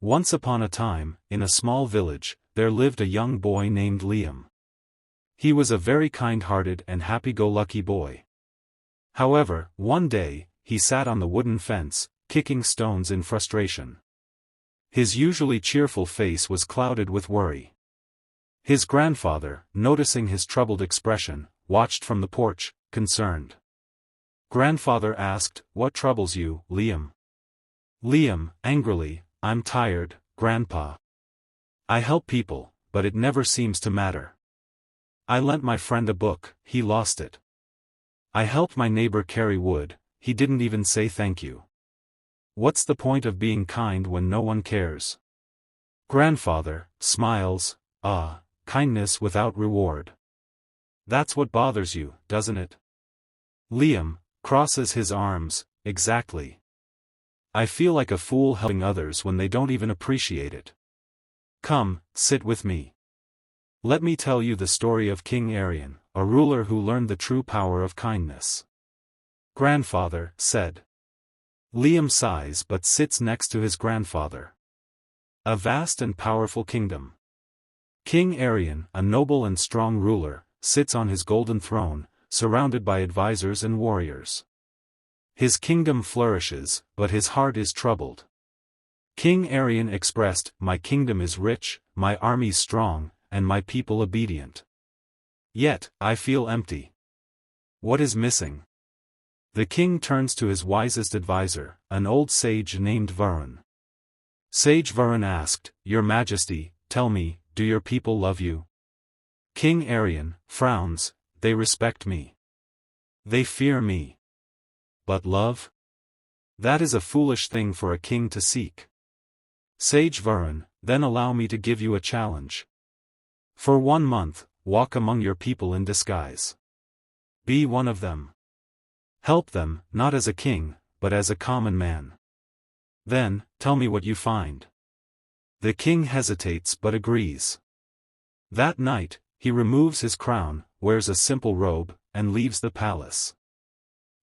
Once upon a time, in a small village, there lived a young boy named Liam. He was a very kind-hearted and happy-go-lucky boy. However, one day, he sat on the wooden fence, kicking stones in frustration. His usually cheerful face was clouded with worry. His grandfather, noticing his troubled expression, watched from the porch, concerned. Grandfather asked, "What troubles you, Liam?" Liam, angrily, "I'm tired, Grandpa. I help people, but it never seems to matter. I lent my friend a book, he lost it. I helped my neighbor carry wood, he didn't even say thank you. What's the point of being kind when no one cares?" Grandfather smiles, kindness without reward. That's what bothers you, doesn't it? Liam crosses his arms, exactly. I feel like a fool helping others when they don't even appreciate it. Come, sit with me. Let me tell you the story of King Arion, a ruler who learned the true power of kindness. Grandfather said. Liam sighs but sits next to his grandfather. A vast and powerful kingdom. King Arion, a noble and strong ruler, sits on his golden throne, surrounded by advisors and warriors. His kingdom flourishes, but his heart is troubled. King Arion expressed, "My kingdom is rich, my army strong, and my people obedient. Yet, I feel empty. What is missing?" The king turns to his wisest advisor, an old sage named Varun. Sage Varun asked, "Your Majesty, tell me, do your people love you?" King Arion frowns, "They respect me. They fear me. But love? That is a foolish thing for a king to seek." Sage Varun, "Then allow me to give you a challenge. For 1 month, walk among your people in disguise. Be one of them. Help them, not as a king, but as a common man. Then, tell me what you find." The king hesitates but agrees. That night, he removes his crown, wears a simple robe, and leaves the palace.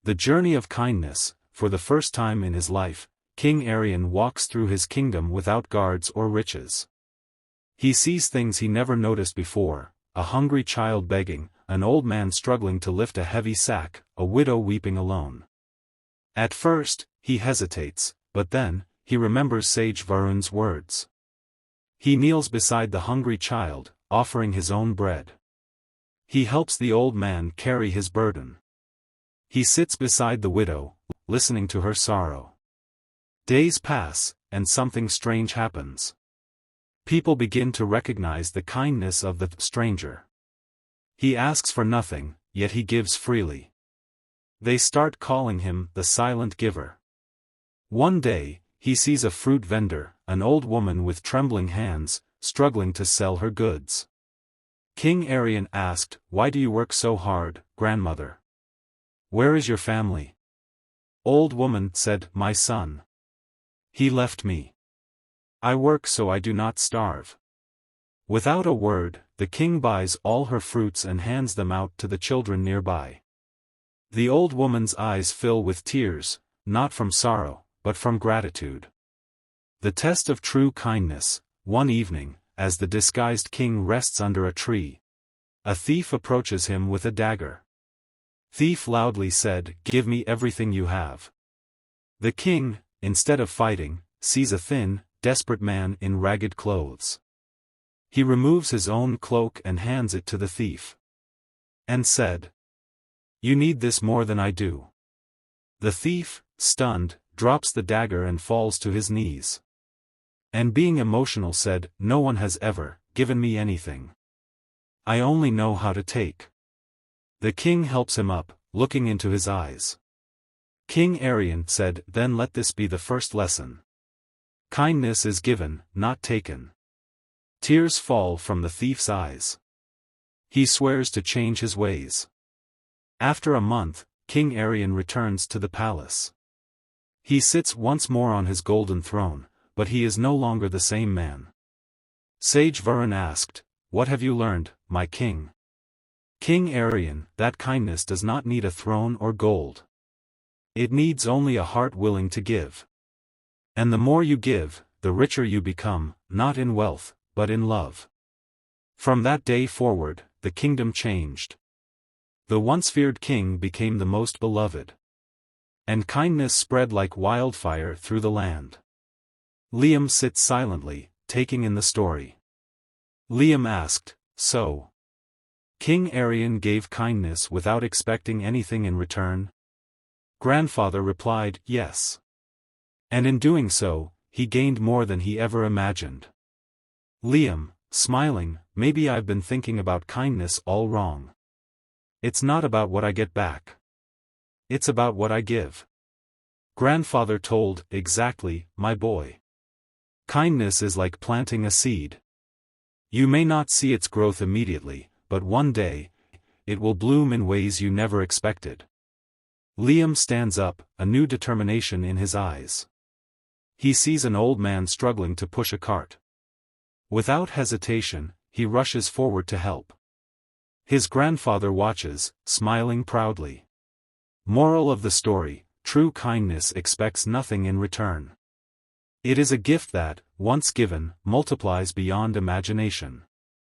The journey of kindness. For the first time in his life, King Arion walks through his kingdom without guards or riches. He sees things he never noticed before: a hungry child begging, an old man struggling to lift a heavy sack, a widow weeping alone. At first, he hesitates, but then, he remembers Sage Varun's words. He kneels beside the hungry child, offering his own bread. He helps the old man carry his burden. He sits beside the widow, listening to her sorrow. Days pass, and something strange happens. People begin to recognize the kindness of the stranger. He asks for nothing, yet he gives freely. They start calling him the silent giver. One day, he sees a fruit vendor, an old woman with trembling hands, struggling to sell her goods. King Arion asked, "Why do you work so hard, grandmother? Where is your family?" Old woman said, "My son. He left me. I work so I do not starve." Without a word, the king buys all her fruits and hands them out to the children nearby. The old woman's eyes fill with tears, not from sorrow, but from gratitude. The test of true kindness. One evening, as the disguised king rests under a tree, a thief approaches him with a dagger. Thief loudly said, "Give me everything you have." The king, instead of fighting, sees a thin, desperate man in ragged clothes. He removes his own cloak and hands it to the thief. And said, "You need this more than I do." The thief, stunned, drops the dagger and falls to his knees. And being emotional said, "No one has ever given me anything. I only know how to take." The king helps him up, looking into his eyes. King Arion said, "Then let this be the first lesson. Kindness is given, not taken." Tears fall from the thief's eyes. He swears to change his ways. After a month, King Arion returns to the palace. He sits once more on his golden throne, but he is no longer the same man. Sage Varun asked, "What have you learned, my king?" King Arion, "That kindness does not need a throne or gold. It needs only a heart willing to give. And the more you give, the richer you become, not in wealth, but in love. From that day forward, the kingdom changed. The once feared king became the most beloved. And kindness spread like wildfire through the land. Liam sits silently, taking in the story. Liam asked, "So? King Arian gave kindness without expecting anything in return?" Grandfather replied, "Yes. And in doing so, he gained more than he ever imagined." Liam, smiling, "Maybe I've been thinking about kindness all wrong. It's not about what I get back. It's about what I give." Grandfather told, "Exactly, my boy. Kindness is like planting a seed. You may not see its growth immediately, but one day, it will bloom in ways you never expected." Liam stands up, a new determination in his eyes. He sees an old man struggling to push a cart. Without hesitation, he rushes forward to help. His grandfather watches, smiling proudly. Moral of the story: true kindness expects nothing in return. It is a gift that, once given, multiplies beyond imagination.